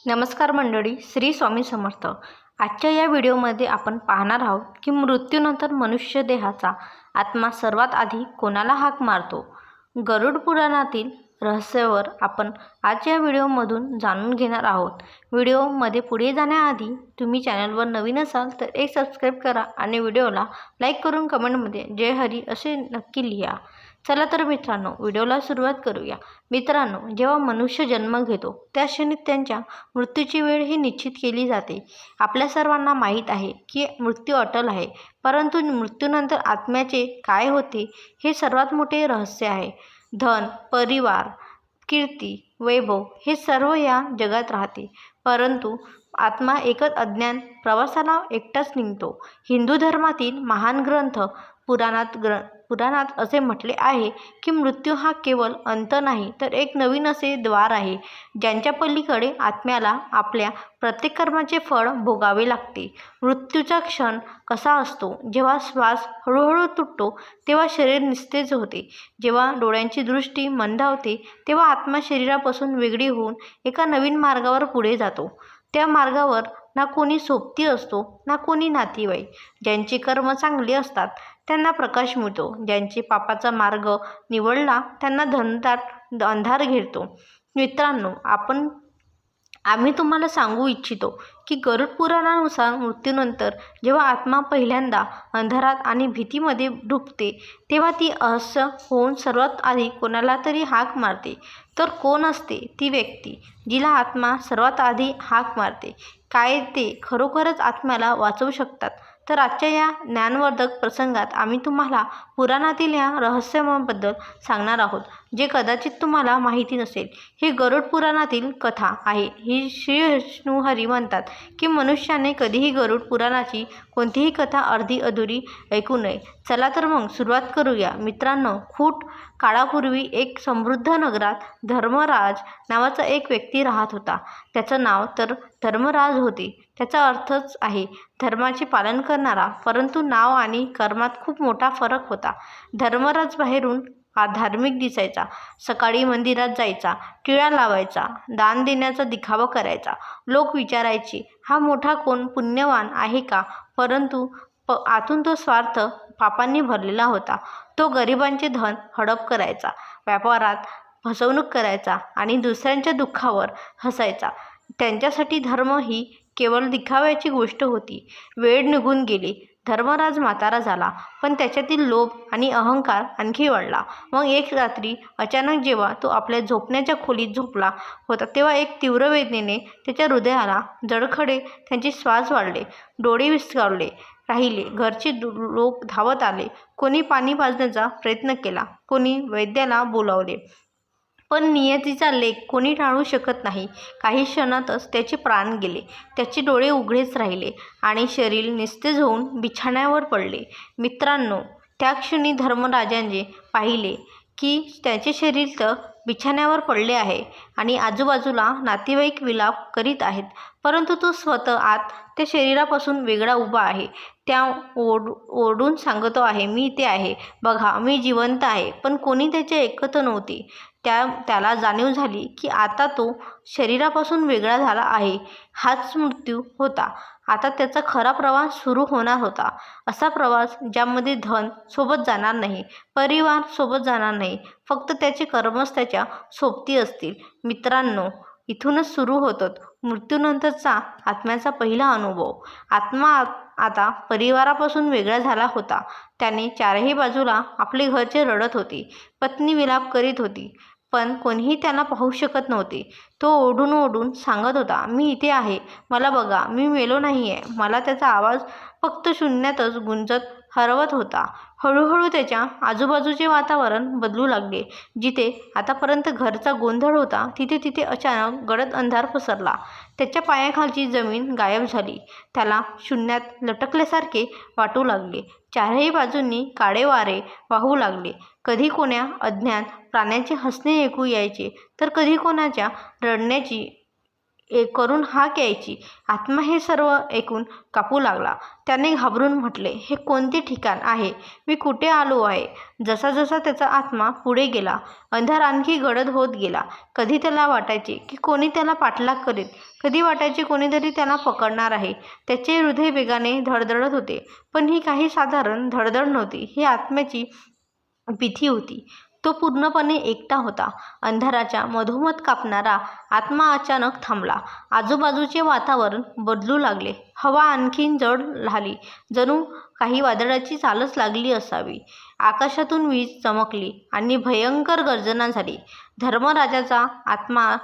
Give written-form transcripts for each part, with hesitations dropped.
नमस्कार मंडळी, श्री स्वामी समर्थ. आजच्या या व्हिडिओमध्ये आपण पाहणार आहोत की मृत्यूनंतर मनुष्य देहाचा आत्मा सर्वात आधी कोणाला हाक मारतो. गरुड पुराणातील रहस्यावर आपण आज या व्हिडिओमधून जाणून घेणार आहोत. व्हिडिओमध्ये पुढे जाण्याआधी तुम्ही चॅनलवर नवीन असाल तर एक सबस्क्राईब करा आणि व्हिडिओला लाईक करून कमेंटमध्ये जय हरी असे नक्की लिहा. चला तर मित्रांनो, व्हिडिओला सुरुवात करूया. मित्रांनो, जेव्हा मनुष्य जन्म घेतो त्या क्षणी त्यांच्या मृत्यूची वेळ ही निश्चित केली जाते. आपल्या सर्वांना माहीत आहे की मृत्यू अटल आहे, परंतु मृत्यूनंतर आत्म्याचे काय होते हे सर्वात मोठे रहस्य आहे. धन, परिवार, कीर्ती, वैभव हे सर्व या जगात राहते, परंतु आत्मा एकच अज्ञान प्रवासाला एकटाच निघतो. हिंदू धर्मातील महान ग्रंथ पुराणात असे म्हटले आहे की मृत्यू हा केवळ अंत नाही तर एक नवीन असे द्वार आहे, ज्यांच्या पलीकडे आत्म्याला आपल्या प्रत्येक कर्माचे फळ भोगावे लागते. मृत्यूचा क्षण कसा असतो? जेव्हा श्वास हळूहळू तुटतो तेव्हा शरीर निस्तेज होते. जेव्हा डोळ्यांची दृष्टी मंदावते तेव्हा आत्मा शरीरापासून वेगळी होऊन एका नवीन मार्गावर पुढे जातो. त्या मार्गावर ना कोणी सोबती असतो ना कोणी नातेवाईक. ज्यांचे कर्म चांगले असतात त्यांना प्रकाश मिळतो, ज्यांचे पापाचा मार्ग निवडला त्यांना धनदाट अंधार घेतो. मित्रांनो, आम्ही तुम्हाला सांगू इच्छितो की गरुड पुराणानुसार मृत्यूनंतर जेव्हा आत्मा पहिल्यांदा अंधारात आणि भीतीमध्ये डुबते तेव्हा ती असह्य होऊन सर्वात आधी कोणाला तरी हाक मारते. तर कोण असते ती व्यक्ती जिला आत्मा सर्वात आधी हाक मारते? काय ते खरोखरच आत्म्याला वाचवू शकतात? तर आजच्या या ज्ञानवर्धक प्रसंगात आम्ही तुम्हाला पुराणातील या रहस्याबद्दल सांगणार आहोत, जे कदाचित तुम्हाला माहिती नसेल. ही गरुड पुराणातील कथा आहे. ही श्री विष्णू हरी म्हणतात की मनुष्याने कधीही गरुड पुराणाची कोणतीही कथा अर्धी अधुरी ऐकू नये. चला तर मग सुरुवात करूया. मित्रांनो, खूप काळापूर्वी एक समृद्ध नगरात धर्मराज नावाचा एक व्यक्ती राहत होता. त्याचं नाव तर धर्मराज होते. त्याचा अर्थच आहे धर्माचे पालन करणारा, परंतु नाव आणि कर्मात खूप मोठा फरक होता. धर्मराज बाहेरून धार्मिक दिसायचा, सकाळी मंदिरात जायचा, टिळा लावायचा, दान देण्याचा दिखावा करायचा. लोक विचारायचे, हा मोठा कोण पुण्यवान आहे का? परंतु आतून तो स्वार्थ पापांनी भरलेला होता. तो गरिबांचे धन हडप करायचा, व्यापारात फसवणूक करायचा आणि दुसऱ्यांच्या दुःखावर हसायचा. त्यांच्यासाठी धर्म ही केवळ दिखाव्याची गोष्ट होती. वेळ निघून गेली. धर्मराज म्हातारा झाला, पण त्याच्यातील लोभ आणि अहंकार आणखी वाढला. मग एक रात्री अचानक जेव्हा तो आपल्या झोपण्याच्या खोलीत झोपला होता तेव्हा एक तीव्र वेदनेने त्याच्या हृदयाला जडखडे. त्यांचे श्वास वाढले, डोळे विस्फारले राहिले. घरचे लोक धावत आले. कोणी पाणी पाजण्याचा प्रयत्न केला, कोणी वैद्याला बोलावले, पण नियतीचा लेख कोणी टाळू शकत नाही. काही क्षणातच त्याचे प्राण गेले. त्याचे डोळे उघडेच राहिले आणि शरीर निस्तेज होऊन बिछाण्यावर पडले. मित्रांनो, त्या क्षणी धर्मराजाने पाहिले की त्याचे शरीर तर बिछाण्यावर पडले आहे आणि आजूबाजूला नातेवाईक विलाप करीत आहेत, परंतु तो स्वतः आत त्या शरीरापासून वेगळा उभा आहे. त्या ओरडून सांगतो आहे, मी इथे आहे, बघा मी जिवंत आहे. पण कोणी त्याचे ऐकत नव्हते. त्याला जाणीव झाली की आता तो शरीरापासून वेगळा झाला आहे. हाच मृत्यू होता. आता त्याचा खरा प्रवास सुरू होणार होता. असा प्रवास ज्यामध्ये धन सोबत जाणार नाही, परिवार सोबत जाणार नाही, फक्त त्याचे कर्मच त्याच्या सोबती असतील. मित्रांनो, इथूनच सुरू होतो मृत्यूनंतरचा आत्म्याचा पहिला अनुभव. आत्मा आता परिवारापासून वेगळा झाला होता. त्याने चारही बाजूला आपले घरचे रडत होते, पत्नी विलाप करीत होती, पण कोणीही त्याला पाहू शकत नव्हते. तो ओरडून ओरडून सांगत होता, मी इथे आहे, मला बघा, मी मेलो नाही आहे. मला त्याचा आवाज फक्त शून्यातच गुंजत हरवत होता. हळूहळू त्याच्या आजूबाजूचे वातावरण बदलू लागले. जिथे आतापर्यंत घरचा गोंधळ होता तिथे तिथे अचानक गडद अंधार पसरला. त्याच्या पायाखालची जमीन गायब झाली. त्याला शून्यात लटकल्यासारखे वाटू लागले. चारही बाजूंनी काळे वारे वाहू लागले. कधी कोण्या अज्ञात प्राण्याचे हसणे ऐकू यायचे, तर कधी कोणाच्या रडण्याची करून हाक यायची. आत्मा हे सर्व ऐकून कापू लागला. त्याने घाबरून म्हटले, हे कोणते ठिकाण आहे? मी कुठे आलो आहे? जसा जसा त्याचा आत्मा पुढे गेला, अंधार आणखी गडद होत गेला. कधी त्याला वाटायचे की कोणी त्याला पाठलाग करीत, कधी वाटायचे कोणीतरी त्याला पकडणार आहे. त्याचे हृदय वेगाने धडधडत होते. पण ही काही साधारण धडधड नव्हती. ही आत्म्याची भीती होती. तो पूर्णपणे एकटा होता. अंधाराच्या मधोमध कापणारा आत्मा अचानक थांबला. आजूबाजूचे वातावरण बदलू लागले. हवा आणखीन जड झाली, जणू काही वादळाची चालच लागली असावी. आकाशातून वीज चमकली आणि भयंकर गर्जना झाली. धर्मराजाचा आत्मा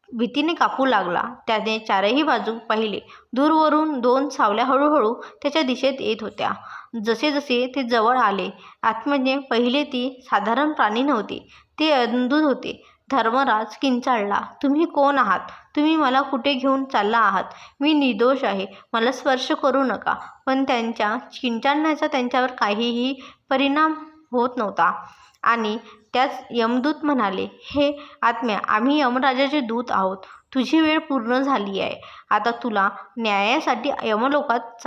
भीतीने कापू लागला. त्याने चारही बाजू पाहिले. दूरवरून 2 सावल्या हळूहळू त्याच्या दिशेत येत होत्या. जसे जसे ते जवळ आले, आत्म्याने पाहिले ती साधारण प्राणी नव्हते, ते अद्भुत होते. धर्मराज किंचाळला, तुम्ही कोण आहात? तुम्ही मला कुठे घेऊन चालला आहात? मी निर्दोष आहे, मला स्पर्श करू नका. पण त्यांच्या किंचाळण्याचा त्यांच्यावर काहीही परिणाम होत नव्हता. आणि त्याच यमदूत म्हणाले, हे आत्म्या, आम्ही यमराजाचे दूत आहोत. तुझी वेळ पूर्ण झाली आहे. आता तुला न्यायासाठी यमलोकात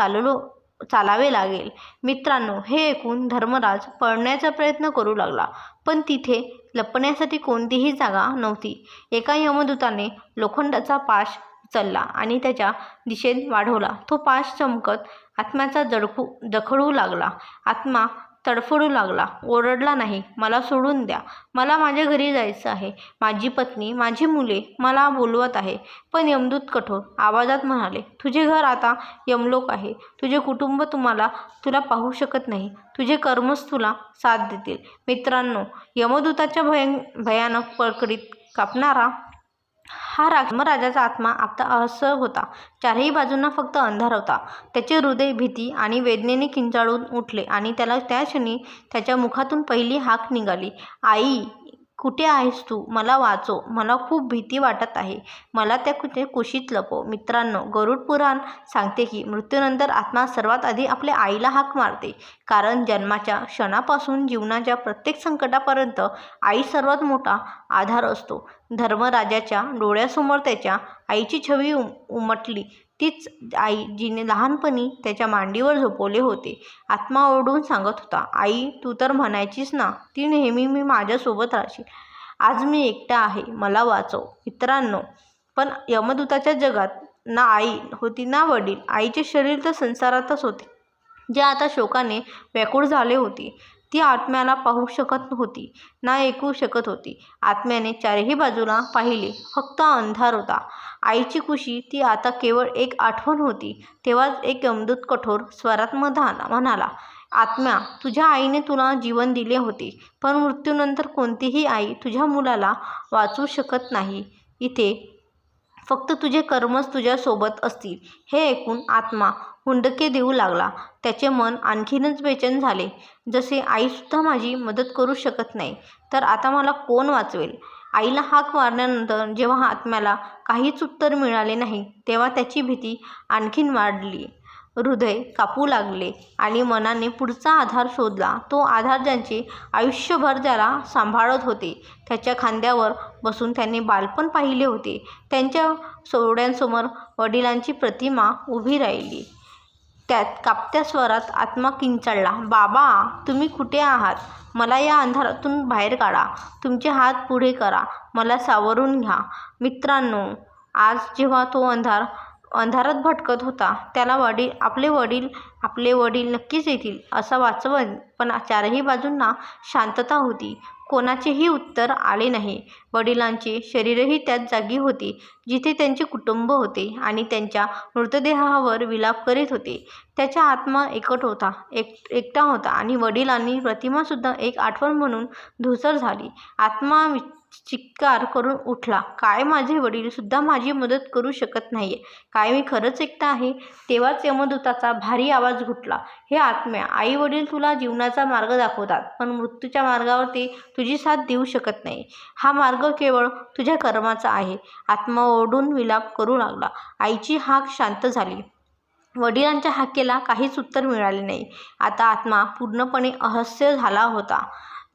चालावे लागेल. मित्रांनो, हे ऐकून धर्मराज पळण्याचा प्रयत्न करू लागला. पण तिथे लपण्यासाठी कोणतीही जागा नव्हती. एका यमदूताने लोखंडाचा पाश उचलला आणि त्याच्या दिशेत वाढवला. तो पाश चमकत आत्म्याचा जखडू लागला. आत्मा तडफडू लागला. ओरडला, नाही, मला सोडून द्या. मला माझ्या घरी जायचं आहे. माझी पत्नी, माझी मुले मला बोलवत आहे. पण यमदूत कठोर आवाजात म्हणाले, तुझे घर आता यमलोक आहे. तुझे कुटुंब तुला पाहू शकत नाही. तुझे कर्मच तुला साथ देतील. मित्रांनो, यमदूताच्या भयानक पकडीत कापणारा हा धर्मराजाचा आत्मा आता असह्य होता. चारही बाजूंना फक्त अंधार होता. त्याचे हृदय भीती आणि वेदनेने किंचाळून उठले आणि त्याला त्या क्षणी त्याच्या मुखातून पहिली हाक निघाली, आई, कुठे आहेस तू? मला वाचव. मला खूप भीती वाटत आहे. मला त्या कुशीत लपव. मित्रांनो, गरुड पुराण सांगते की मृत्यूनंतर आत्मा सर्वात आधी आपल्या आईला हाक मारते. कारण जन्माच्या क्षणापासून जीवनाच्या प्रत्येक संकटापर्यंत आई सर्वात मोठा आधार असतो. धर्मराजाच्या डोळ्यासमोर त्याच्या आईची छवी उमटली. तीच आई जिने लहानपणी त्याच्या मांडीवर झोपवले होते. आत्मा ओरडून सांगत होता, आई, तू तर म्हणायचीस ना, ती नेहमी मी माझ्यासोबत राहशील. आज मी एकटा आहे, मला वाचव. मित्रांनो, पण यमदूताच्या जगात ना आई होती ना वडील. आईचे शरीर तर संसारातच होते, जे आता शोकाने व्याकुळ झाले होते. ती आत्म्याला पाहू शकत होती ना ऐकू शकत होती. आत्म्याने चारही बाजूला पाहिले, फक्त अंधार होता. आईची कुशी ती आता केवळ एक आठवण होती. तेव्हाच एक यमदूत कठोर स्वरात म्हणाला, आत्म्या, तुझ्या आईने तुला जीवन दिले होते, पण मृत्यूनंतर कोणतीही आई तुझ्या मुलाला वाचवू शकत नाही. इथे फक्त तुझे कर्मच तुझ्यासोबत असतील. हे ऐकून आत्मा हुंदके देऊ लागला. त्याचे मन आणखीनच बेचैन झाले. जसे आईसुद्धा माझी मदत करू शकत नाही, तर आता मला कोण वाचवेल? आईला हाक मारल्यानंतर जेव्हा आत्म्याला काहीच उत्तर मिळाले नाही, तेव्हा त्याची भीती आणखीन वाढली. हृदय कापू लागले आणि मनाने पुढचा आधार शोधला. तो आधार ज्यांचे आयुष्यभर त्याला सांभाळत होते. त्याच्या खांद्यावर बसून त्याने बालपण पाहिले होते. त्यांच्या डोळ्यांसमोर वडिलांची प्रतिमा उभी राहिली. त्यात कापत्या स्वरात आत्मा किंचाळला, बाबा, तुम्ही कुठे आहात? मला या अंधारातून बाहेर काढा. तुमचे हात पुढे करा. मला सावरून घ्या. मित्रांनो, आज जेव्हा तो अंधारात भटकत होता, त्याला आपले वडील नक्कीच येतील असं वाचवण. पण चारही बाजूंना शांतता होती. कोणाचेही उत्तर आले नाही. वडिलांचे शरीरही त्याच जागी होते जिथे त्यांचे कुटुंब होते आणि त्यांच्या मृतदेहावर विलाप करीत होते. त्याचा आत्मा एकटा होता आणि वडिलांनी प्रतिमासुद्धा एक आठवण म्हणून धूसर झाली. आत्मा चित्कार करून उठला, काय माझे वडील सुद्धा माझी मदत करू शकत नाहीये? काय मी खरंच एकटा आहे? तेव्हाच यमदूताचा भारी आवाज घुटला, हे आत्म्या, आई वडील तुला जीवनाचा मार्ग दाखवतात, पण मृत्यूच्या मार्गावर ते तुझी साथ देऊ शकत नाही. हा मार्ग केवळ तुझ्या कर्माचा आहे. आत्मा ओरडून विलाप करू लागला. आईची हाक शांत झाली. वडिलांच्या हाकेला काहीच उत्तर मिळाले नाही. आता आत्मा पूर्णपणे असह्य झाला होता.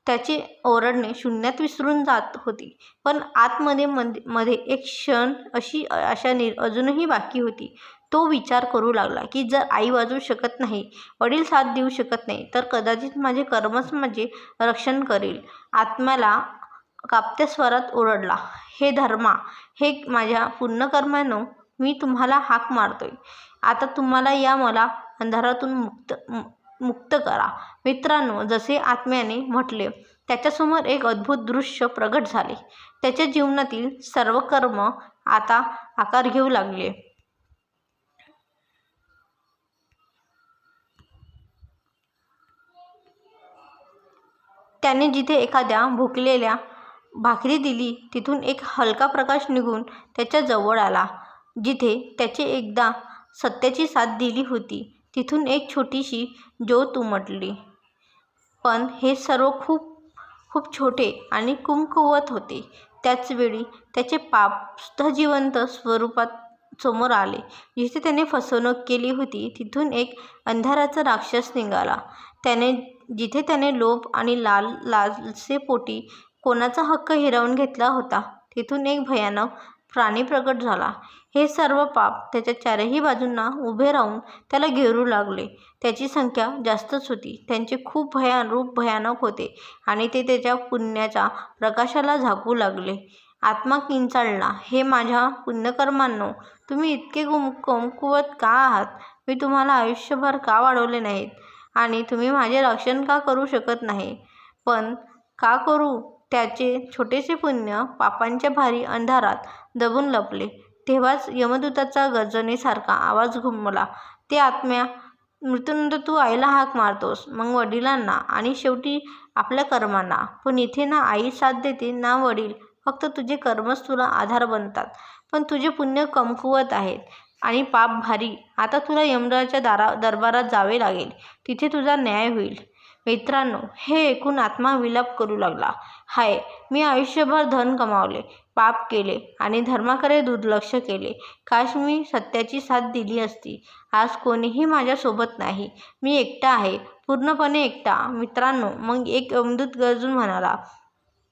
त्याचे ओरडणे शून्यात विसरून जात होती. पण आतमध्ये मध्ये एक क्षण अशी आशा अजूनही बाकी होती. तो विचार करू लागला की जर आई वाचू शकत नाही, वडील साथ देऊ शकत नाही, तर कदाचित माझे कर्मच माझे रक्षण करेल. आत्म्याला कापत्या स्वरात ओरडला, हे धर्मा, हे माझ्या पुण्यकर्मांनो, मी तुम्हाला हाक मारतोय. आता तुम्हाला या मला अंधारातून मुक्त करा. मित्रांनो, जसे आत्म्याने म्हटले त्याच्यासमोर एक अद्भुत दृश्य प्रगट झाले. त्याच्या जीवनातील सर्व कर्म आता आकार घेऊ लागले. त्याने जिथे एखाद्या भुकलेल्या भाकरी दिली, तिथून एक हलका प्रकाश निघून त्याच्या जवळ आला. जिथे त्याचे एकदा सत्याची साथ दिली होती, तिथून एक छोटीशी ज्योत उमटली. पण हे सर्व खूप खूप छोटे आणि कमकुवत होते. त्याच वेळी त्याचे पाप सुद्धा जिवंत स्वरूपात समोर आले. जिथे त्याने फसवणूक केली होती, तिथून एक अंधाराचा राक्षस निघाला. जिथे त्याने लोभ आणि लालसेपोटी कोणाचा हक्क हिरावून घेतला होता, तिथून एक भयानक प्राणी प्रकट झाला. हे सर्व पाप त्याच्या चारही बाजूंना उभे राहून त्याला घेरू लागले. त्याची संख्या जास्तच होती. त्यांचे खूप रूप भयानक होते आणि ते त्याच्या पुण्याच्या प्रकाशाला झाकू लागले. आत्मा किंचाळला, हे माझ्या पुण्यकर्मांनो, तुम्ही इतके कमकुवत का आहात? मी तुम्हाला आयुष्यभर का वाढवले नाहीत? आणि तुम्ही माझे रक्षण का करू शकत नाही? पण का करू? त्याचे छोटेसे पुण्य पापांच्या भारी अंधारात दबून लपले. तेव्हाच यमदूताचा गर्जनेसारखा आवाज घुमला, ते आत्म्या, मृत्यूनंतर तू आईला हाक मारतोस, मग वडिलांना आणि शेवटी आपल्या कर्मांना. पण इथे ना आई साथ देते ना वडील. फक्त तुझे कर्मच तुला आधार बनतात. पण तुझे पुण्य कमकुवत आहेत आणि पाप भारी. आता तुला यमराजाच्या दरबारात जावे लागेल. तिथे तुझा न्याय होईल. मित्रांनो, हे ऐकून आत्मा विलाप करू लागला, हाय, मी आयुष्यभर धन कमावले, पाप केले आणि धर्माकडे दुर्लक्ष केले. काश मी सत्याची साथ दिली असती. आज कोणीही माझ्यासोबत नाही. मी एकटा आहे, पूर्णपणे एकटा. मित्रांनो, मग एक यमदूत गरजून म्हणाला,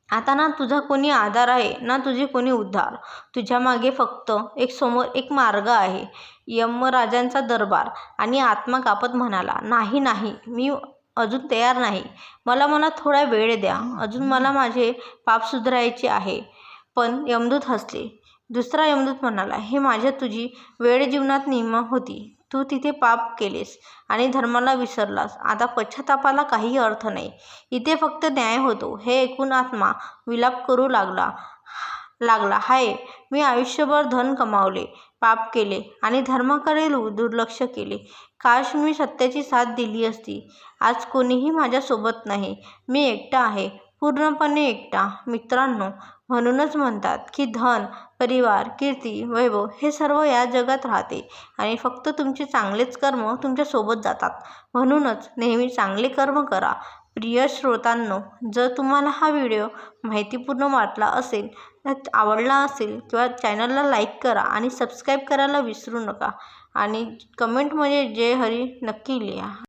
आता ना तुझा कोणी आधार आहे ना तुझे कोणी उद्धार. तुझ्या मागे फक्त समोर एक मार्ग आहे, यमराजांचा दरबार. आणि आत्मा कापत म्हणाला, नाही नाही, मी अजून तयार नाही. मला थोडा वेळ द्या. अजून मला माझे पाप सुधारायचे आहे. पण यमदूत हसले. दुसरा यमदूत म्हणाला, हे माझ्या तुझी वेळ जीवनात नियम होती. तू तिथे पाप केलेस आणि धर्माला विसरलास. आता पश्चातापाला काही अर्थ नाही. इथे फक्त न्याय होतो. हे ऐकून आत्मा विलाप करू लागला, हाय, मी आयुष्यभर धन कमावले, पाप केले आणि धर्माकडे दुर्लक्ष केले. काश मी सत्याची साथ दिली असती. आज कोणीही माझ्यासोबत नाही. मी एकटा आहे, पूर्णपणे एकटा. मित्रांनो, म्हणूनच म्हणतात की धन, परिवार, कीर्ती, वैभव हे सर्व या जगात राहते आणि फक्त तुमचे चांगलेच कर्म तुमच्यासोबत जातात. म्हणूनच नेहमी चांगले कर्म करा. प्रिय श्रोतांनो, जर तुम्हाला हा व्हिडिओ माहितीपूर्ण वाटला असेल, आवडला असेल किंवा चॅनलला लाईक करा आणि सबस्क्राईब करायला विसरू नका. आणि कमेंटमध्ये जय हरी नक्की लिहा.